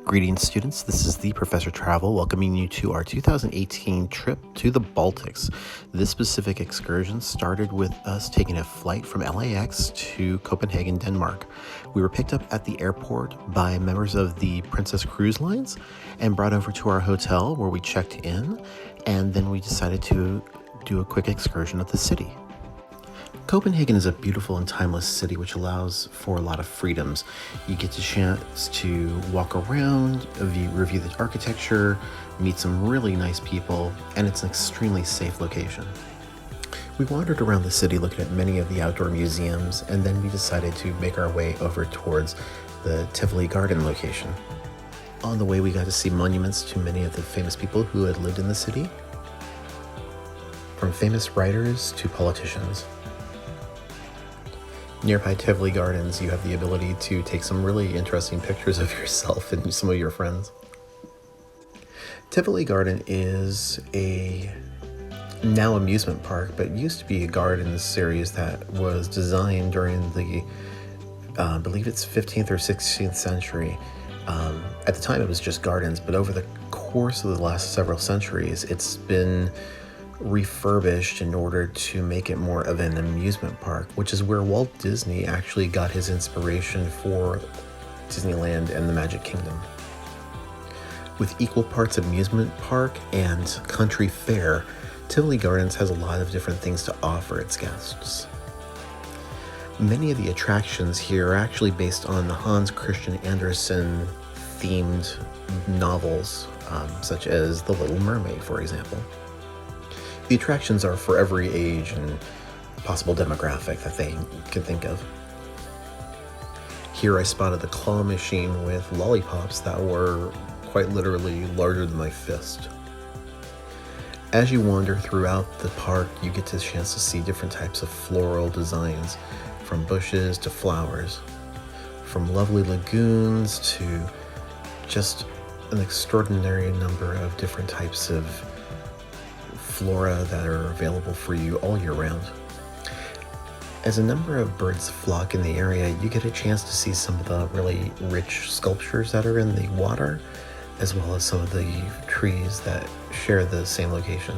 Greetings, students. This is the Professor Travel welcoming you to our 2018 trip to the Baltics. This specific excursion started with us taking a flight from LAX to Copenhagen, Denmark. We were picked up at the airport by members of the Princess Cruise Lines and brought over to our hotel where we checked in, and then we decided to do a quick excursion of the city. Copenhagen is a beautiful and timeless city which allows for a lot of freedoms. You get the chance to walk around, review the architecture, meet some really nice people, and it's an extremely safe location. We wandered around the city looking at many of the outdoor museums, and then we decided to make our way over towards the Tivoli Garden location. On the way, we got to see monuments to many of the famous people who had lived in the city, from famous writers to politicians. Nearby Tivoli Gardens, you have the ability to take some really interesting pictures of yourself and some of your friends. Tivoli Garden is a now amusement park, but used to be a garden series that was designed during the, I believe it's 15th or 16th century. At the time it was just gardens, but over the course of the last several centuries, it's been refurbished in order to make it more of an amusement park, which is where Walt Disney actually got his inspiration for Disneyland and the Magic Kingdom. With equal parts amusement park and country fair, Tivoli Gardens has a lot of different things to offer its guests. Many of the attractions here are actually based on the Hans Christian Andersen themed novels, such as The Little Mermaid, for example. The attractions are for every age and possible demographic that they can think of. Here I spotted the claw machine with lollipops that were quite literally larger than my fist. As you wander throughout the park, you get a chance to see different types of floral designs, from bushes to flowers, from lovely lagoons to just an extraordinary number of different types of flora that are available for you all year round. As a number of birds flock in the area, you get a chance to see some of the really rich sculptures that are in the water, as well as some of the trees that share the same location.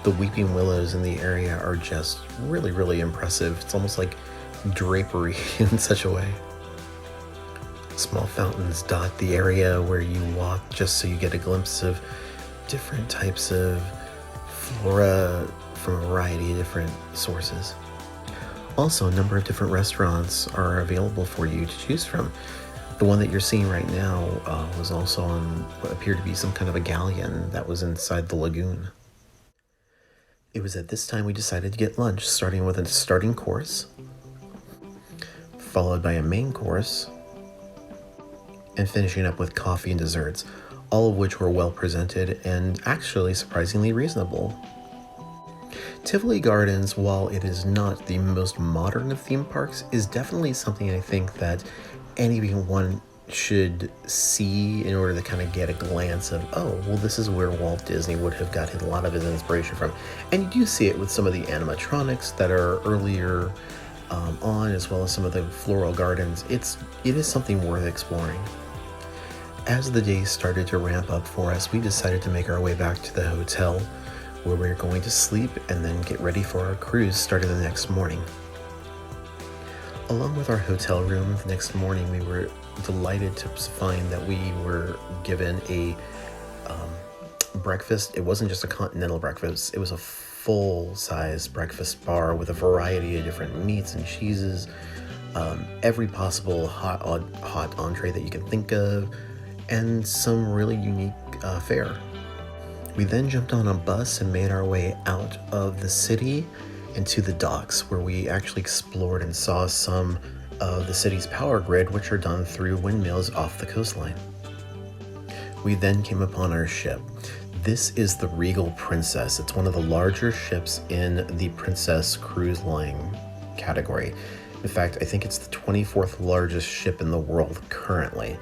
The weeping willows in the area are just really, really impressive. It's almost like drapery in such a way. Small fountains dot the area where you walk just so you get a glimpse of different types of flora from a variety of different sources. Also, a number of different restaurants are available for you to choose from. The one that you're seeing right now was also on what appeared to be some kind of a galleon that was inside the lagoon. It was at this time we decided to get lunch, starting with a starting course, followed by a main course, and finishing up with coffee and desserts, all of which were well presented and actually surprisingly reasonable. Tivoli Gardens, while it is not the most modern of theme parks, is definitely something I think that anyone should see in order to kind of get a glance of, oh, well, this is where Walt Disney would have gotten a lot of his inspiration from. And you do see it with some of the animatronics that are earlier on, as well as some of the floral gardens. It is something worth exploring. As the day started to ramp up for us, we decided to make our way back to the hotel where we were going to sleep and then get ready for our cruise starting the next morning. Along with our hotel room, the next morning we were delighted to find that we were given a breakfast. It wasn't just a continental breakfast, it was a full-size breakfast bar with a variety of different meats and cheeses, every possible hot entree that you can think of, and some really unique fare. We then jumped on a bus and made our way out of the city and to the docks, where we actually explored and saw some of the city's power grid, which are done through windmills off the coastline. We then came upon our ship. This is the Regal Princess. It's one of the larger ships in the Princess Cruise Line category. In fact, I think it's the 24th largest ship in the world currently.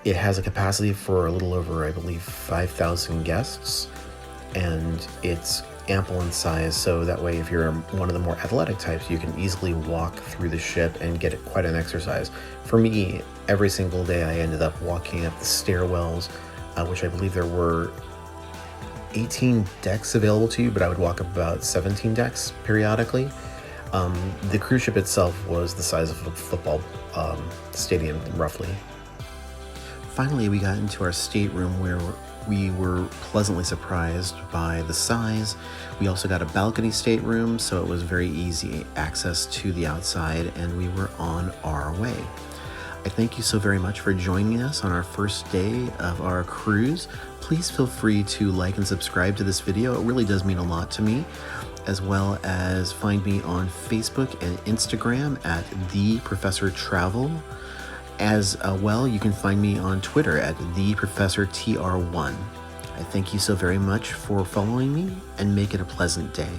It has a capacity for a little over, I believe, 5,000 guests, and it's ample in size, so that way if you're one of the more athletic types, you can easily walk through the ship and get quite an exercise. For me, every single day I ended up walking up the stairwells, which I believe there were 18 decks available to you, but I would walk up about 17 decks periodically. The cruise ship itself was the size of a football stadium, roughly. Finally, we got into our stateroom, where we were pleasantly surprised by the size. We also got a balcony stateroom, so it was very easy access to the outside, and we were on our way. I thank you so very much for joining us on our first day of our cruise. Please feel free to like and subscribe to this video. It really does mean a lot to me, as well as find me on Facebook and Instagram at The Professor Travel. As well, you can find me on Twitter at TheProfessorTR1. I thank you so very much for following me, and make it a pleasant day.